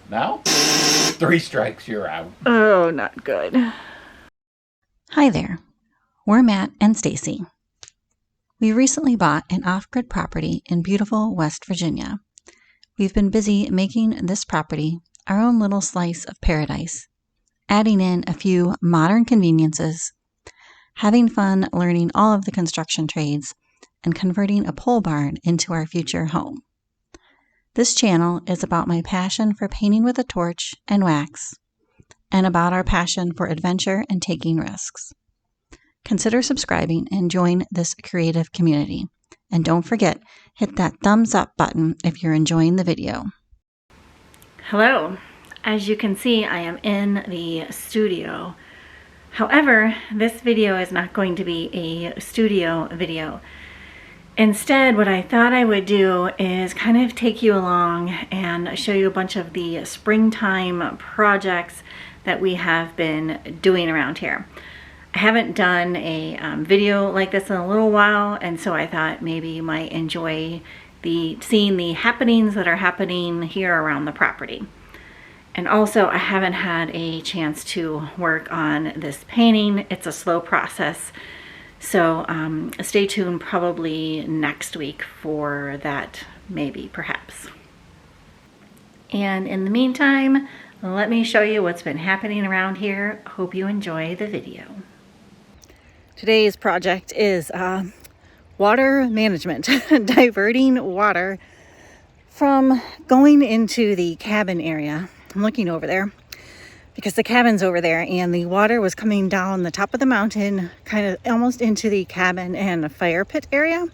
Now, 3 strikes, you're out. Oh, not good. Hi there, we're Matt and Stacy. We recently bought an off-grid property in beautiful West Virginia. We've been busy making this property our own little slice of paradise, adding in a few modern conveniences, having fun learning all of the construction trades, and converting a pole barn into our future home. This channel is about my passion for painting with a torch and wax, and about our passion for adventure and taking risks. Consider subscribing and join this creative community. And don't forget, hit that thumbs up button if you're enjoying the video. Hello. As you can see, I am in the studio. However, this video is not going to be a studio video. Instead, what I thought I would do is kind of take you along and show you a bunch of the springtime projects that we have been doing around here. I haven't done a video like this in a little while, and so I thought maybe you might enjoy seeing the happenings that are happening here around the property. And also, I haven't had a chance to work on this painting. It's a slow process. So stay tuned probably next week for that, maybe, perhaps. And in the meantime, let me show you what's been happening around here. Hope you enjoy the video. Today's project is water management, diverting water from going into the cabin area. I'm looking over there because the cabin's over there, and the water was coming down the top of the mountain, kind of almost into the cabin and fire pit area.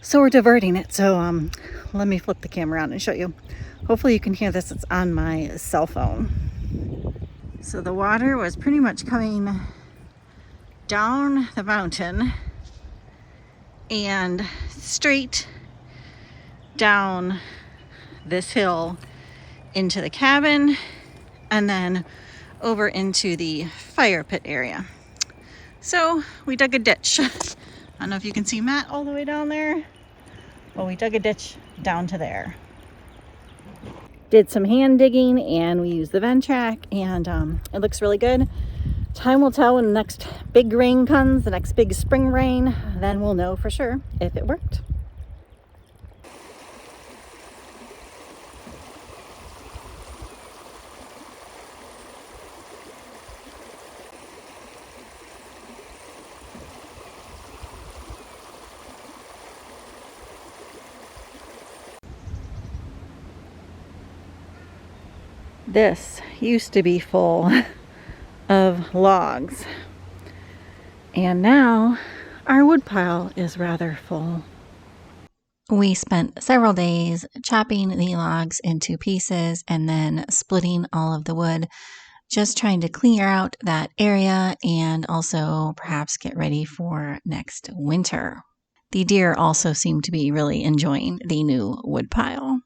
So we're diverting it. So let me flip the camera around and show you. Hopefully you can hear this. It's on my cell phone. So the water was pretty much coming down the mountain and straight down this hill into the cabin, and then over into the fire pit area. So we dug a ditch. I don't know if you can see Matt all the way down there. Well, we dug a ditch down to there. Did some hand digging, and we used the Ventrac, and it looks really good. Time will tell when the next big rain comes, the next big spring rain, then we'll know for sure if it worked. This used to be full of logs, and now our wood pile is rather full. We spent several days chopping the logs into pieces and then splitting all of the wood, just trying to clear out that area and also perhaps get ready for next winter. The deer also seem to be really enjoying the new wood pile.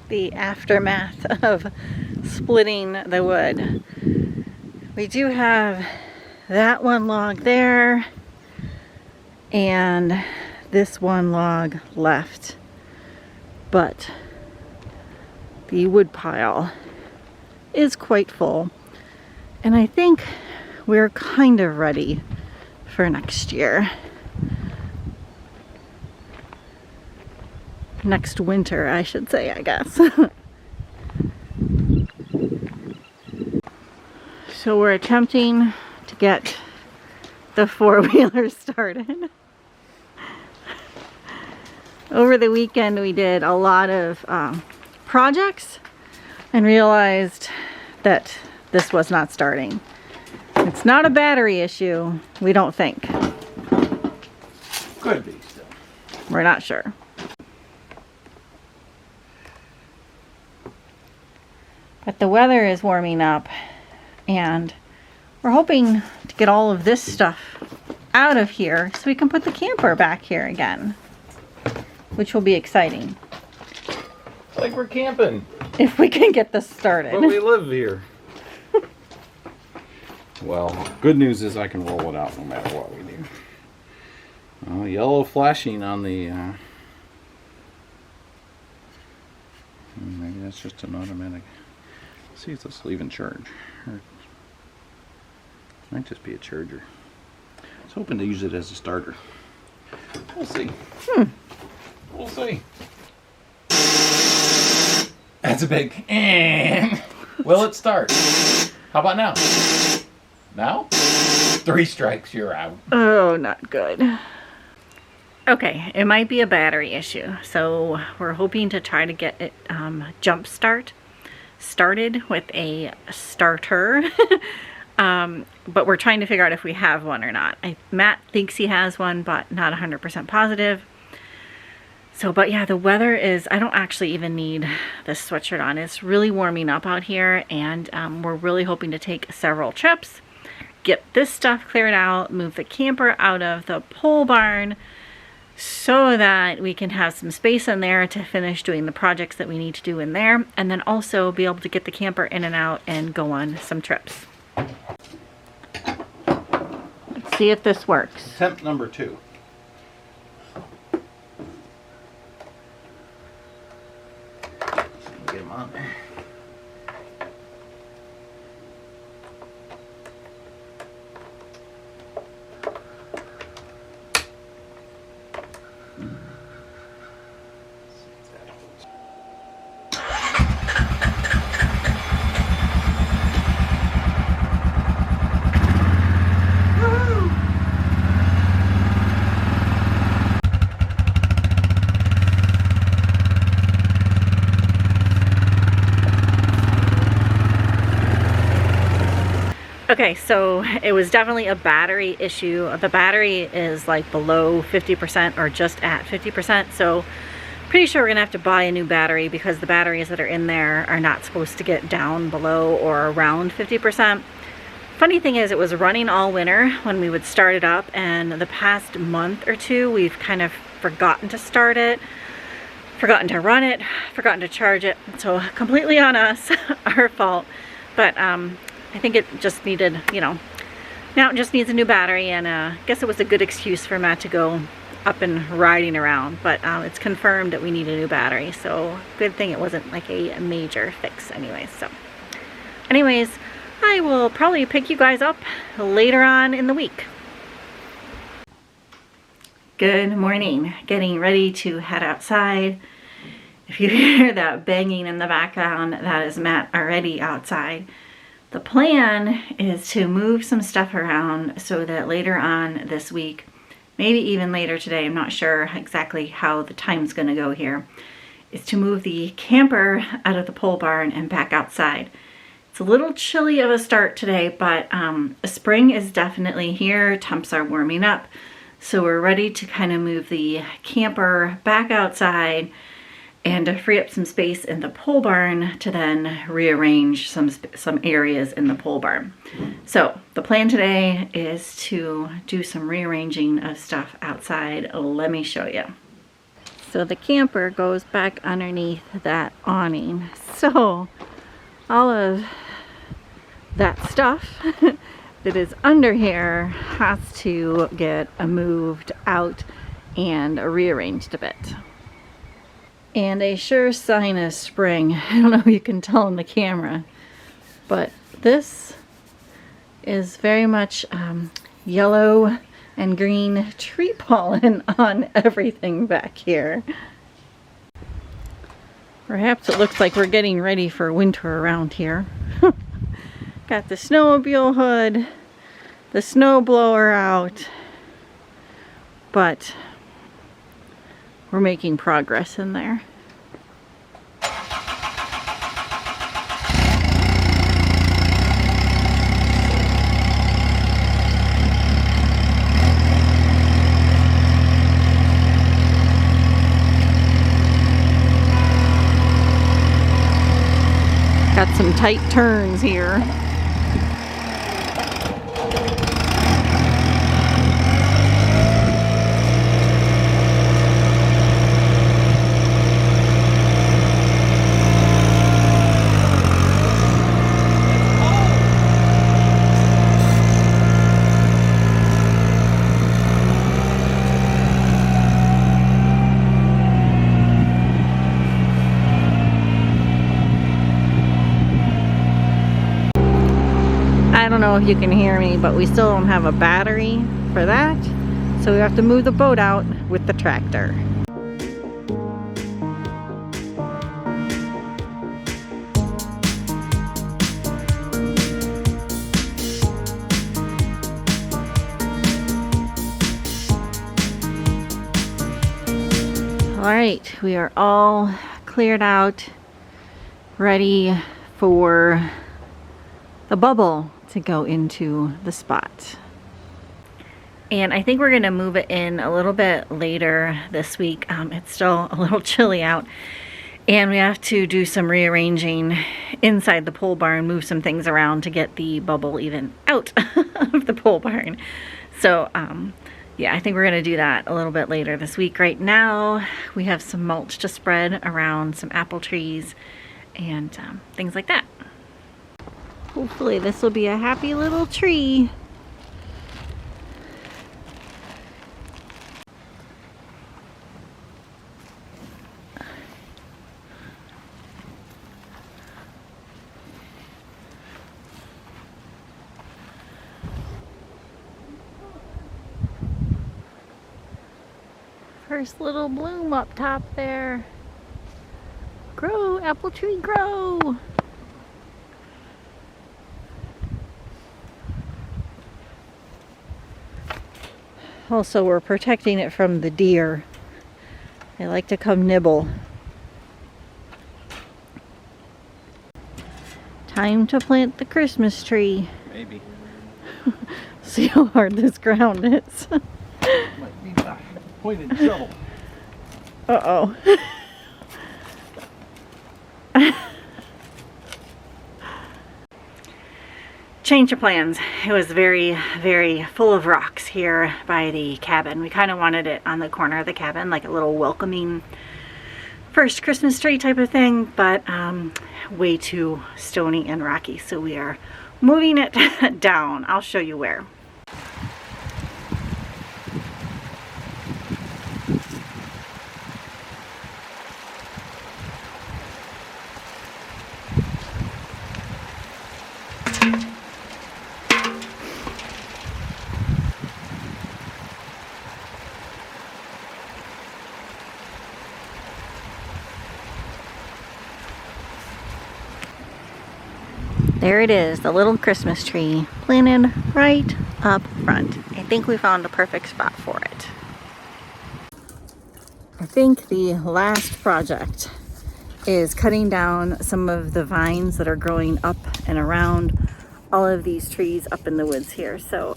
The aftermath of splitting the wood. We do have that one log there and this one log left, but the wood pile is quite full, and I think we're kind of ready for next year. Next winter, I should say, I guess. So we're attempting to get the four-wheeler started. Over the weekend, we did a lot of projects and realized that this was not starting. It's not a battery issue, we don't think. Could be still. We're not sure. But the weather is warming up, and we're hoping to get all of this stuff out of here so we can put the camper back here again, which will be exciting. It's like we're camping. If we can get this started. But we live here. Well, good news is I can roll it out no matter what we do. Yellow flashing on the... maybe that's just an automatic. Let's see if this will even charge. Or, might just be a charger. I was hoping to use it as a starter. We'll see. We'll see. That's a big Will it start? How about now? Now? 3 strikes, you're out. Oh, not good. Okay, it might be a battery issue. So we're hoping to try to get it jump started with a starter. But we're trying to figure out if we have one or not. Matt thinks he has one, but not 100% positive. So, but yeah, the weather is, I don't actually even need this sweatshirt on. It's really warming up out here, and we're really hoping to take several trips, get this stuff cleared out, move the camper out of the pole barn so that we can have some space in there to finish doing the projects that we need to do in there, and then also be able to get the camper in and out and go on some trips. Let's see if this works. Attempt number 2. Get him on there. Okay, so it was definitely a battery issue. The battery is like below 50% or just at 50%, so pretty sure we're gonna have to buy a new battery because the batteries that are in there are not supposed to get down below or around 50%. Funny thing is, it was running all winter when we would start it up, and the past month or two we've kind of forgotten to start it, forgotten to run it, forgotten to charge it, so completely on us, our fault. But I think it just needed, you know, now it just needs a new battery, and I guess it was a good excuse for Matt to go up and riding around, but it's confirmed that we need a new battery, so good thing it wasn't like a major fix anyways. So anyways, I will probably pick you guys up later on in the week. Good morning. Getting ready to head outside. If you hear that banging in the background, that is Matt already outside. The plan is to move some stuff around so that later on this week, maybe even later today, I'm not sure exactly how the time's going to go here, is to move the camper out of the pole barn and back outside. It's a little chilly of a start today, but spring is definitely here. Temps are warming up, so we're ready to kind of move the camper back outside and to free up some space in the pole barn to then rearrange some areas in the pole barn. So the plan today is to do some rearranging of stuff outside. Let me show you. So the camper goes back underneath that awning. So all of that stuff that is under here has to get moved out and rearranged a bit. And a sure sign of spring, I don't know if you can tell in the camera, but this is very much yellow and green tree pollen on everything back here. Perhaps it looks like we're getting ready for winter around here. Got the snowmobile hood, the snow blower out, but we're making progress in there. Got some tight turns here. know if you can hear me, but we still don't have a battery for that. So we have to move the boat out with the tractor. All right, we are all cleared out, ready for the bubble to go into the spot. And I think we're gonna move it in a little bit later this week. It's still a little chilly out, and we have to do some rearranging inside the pole barn, move some things around to get the bubble even out of the pole barn. So yeah, I think we're gonna do that a little bit later this week. Right now, we have some mulch to spread around some apple trees and things like that. Hopefully this will be a happy little tree. First little bloom up top there. Grow, apple tree, grow. Also, we're protecting it from the deer. They like to come nibble. Time to plant the Christmas tree. Maybe. See how hard this ground is. Might be the point in trouble. Uh-oh. Change of plans. It was very, very full of rocks here by the cabin. We kind of wanted it on the corner of the cabin, like a little welcoming first Christmas tree type of thing, but way too stony and rocky. So we are moving it down. I'll show you where. There it is, the little Christmas tree planted right up front. I think we found a perfect spot for it. I think the last project is cutting down some of the vines that are growing up and around all of these trees up in the woods here. So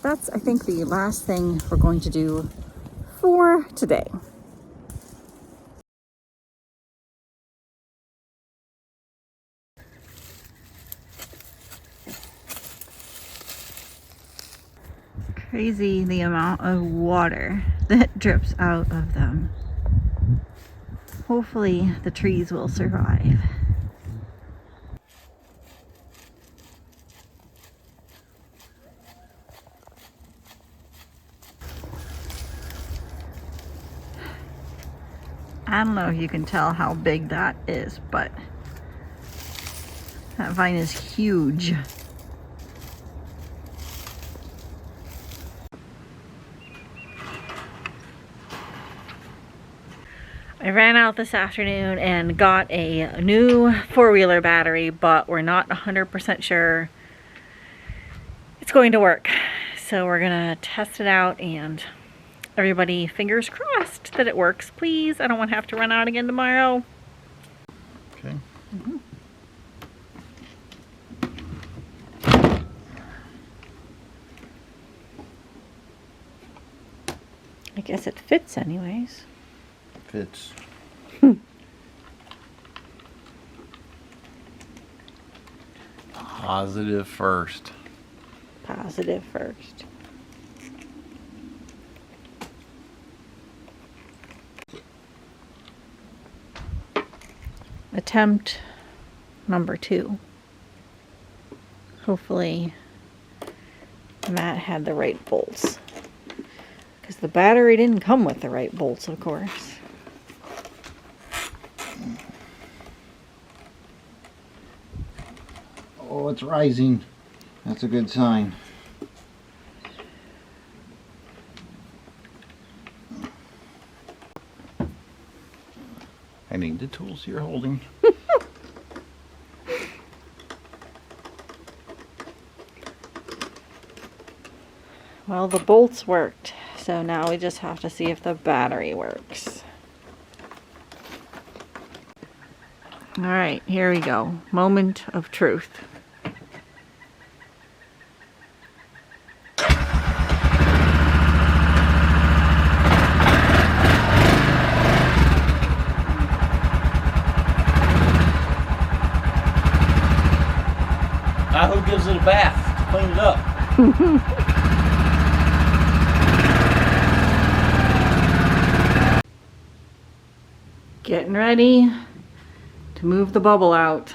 that's, I think, the last thing we're going to do for today. Crazy the amount of water that drips out of them. Hopefully the trees will survive. I don't know if you can tell how big that is, but that vine is huge. I ran out this afternoon and got a new four-wheeler battery, but we're not 100% sure it's going to work. So we're gonna test it out, and everybody fingers crossed that it works. Please, I don't want to have to run out again tomorrow. Okay. I guess it fits anyways. Fits. Positive first. Positive first. Attempt number 2. Hopefully Matt had the right bolts, because the battery didn't come with the right bolts, of course. Oh, it's rising. That's a good sign. I need the tools you're holding. Well, the bolts worked, so now we just have to see if the battery works. All right, here we go. Moment of truth. Now who gives it a bath to clean it up? Getting ready to move the bubble out.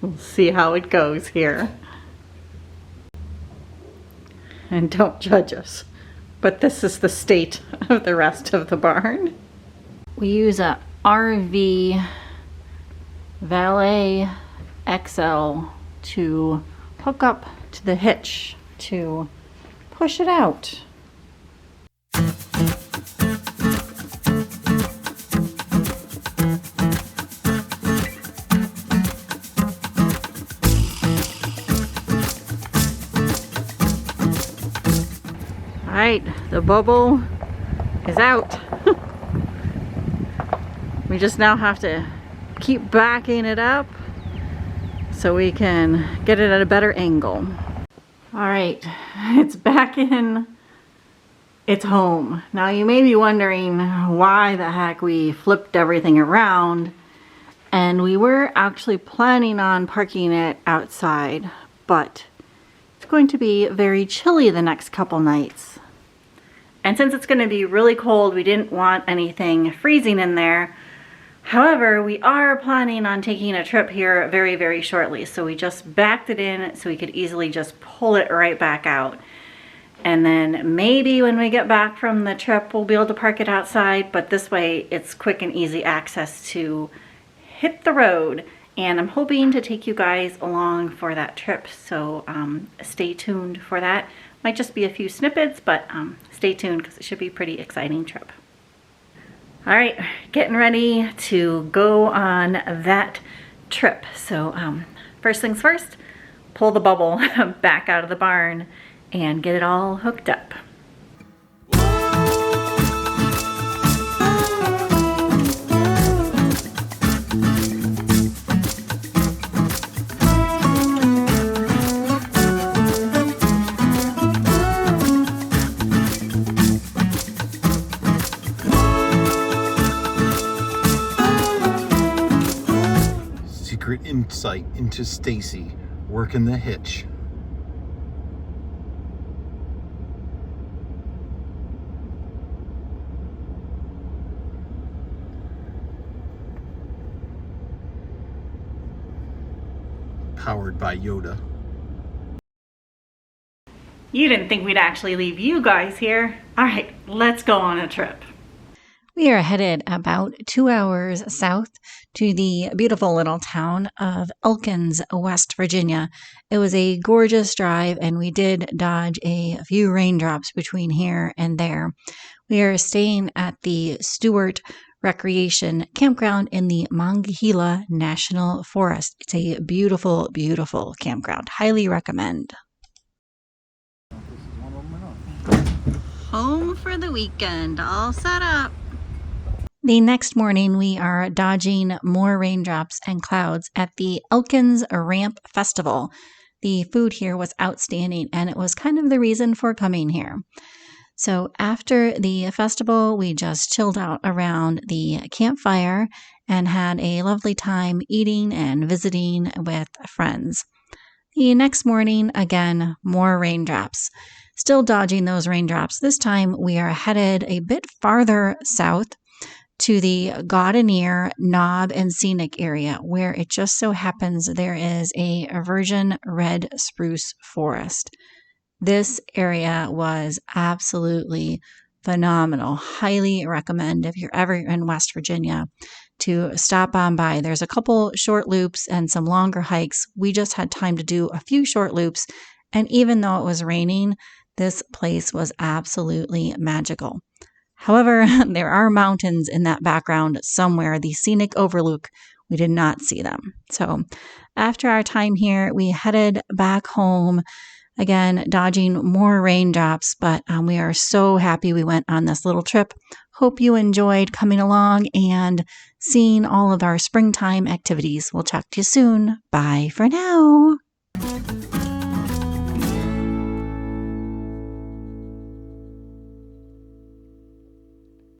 We'll see how it goes here. And don't judge us, but this is the state of the rest of the barn. We use a RV Valet XL to hook up to the hitch to push it out. Alright, the bubble is out. We just now have to keep backing it up so we can get it at a better angle. Alright, it's back in its home. Now you may be wondering why the heck we flipped everything around, and we were actually planning on parking it outside, but it's going to be very chilly the next couple nights. And since it's going to be really cold, we didn't want anything freezing in there. However, we are planning on taking a trip here very, very shortly. So we just backed it in so we could easily just pull it right back out. And then maybe when we get back from the trip, we'll be able to park it outside. But this way, it's quick and easy access to hit the road. And I'm hoping to take you guys along for that trip. So stay tuned for that. Might just be a few snippets, but stay tuned because it should be a pretty exciting trip. All right, getting ready to go on that trip. So first things first, pull the bubble back out of the barn and get it all hooked up. Secret insight into Stacy working the hitch. Powered by Yoda. You didn't think we'd actually leave you guys here. All right, let's go on a trip. We are headed about 2 hours south to the beautiful little town of Elkins, West Virginia. It was a gorgeous drive, and we did dodge a few raindrops between here and there. We are staying at the Stewart Recreation Campground in the Monongahela National Forest. It's a beautiful, beautiful campground. Highly recommend. Home for the weekend, all set up. The next morning, we are dodging more raindrops and clouds at the Elkins Ramp Festival. The food here was outstanding, and it was kind of the reason for coming here. So after the festival, we just chilled out around the campfire and had a lovely time eating and visiting with friends. The next morning, again, more raindrops. Still dodging those raindrops. This time, we are headed a bit farther south to the Gaudineer Knob and Scenic area, where it just so happens there is a virgin red spruce forest. This area was absolutely phenomenal. Highly recommend if you're ever in West Virginia to stop on by. There's a couple short loops and some longer hikes. We just had time to do a few short loops. And even though it was raining, this place was absolutely magical. However, there are mountains in that background somewhere, the scenic overlook. We did not see them. So after our time here, we headed back home, again, dodging more raindrops, but we are so happy we went on this little trip. Hope you enjoyed coming along and seeing all of our springtime activities. We'll talk to you soon. Bye for now.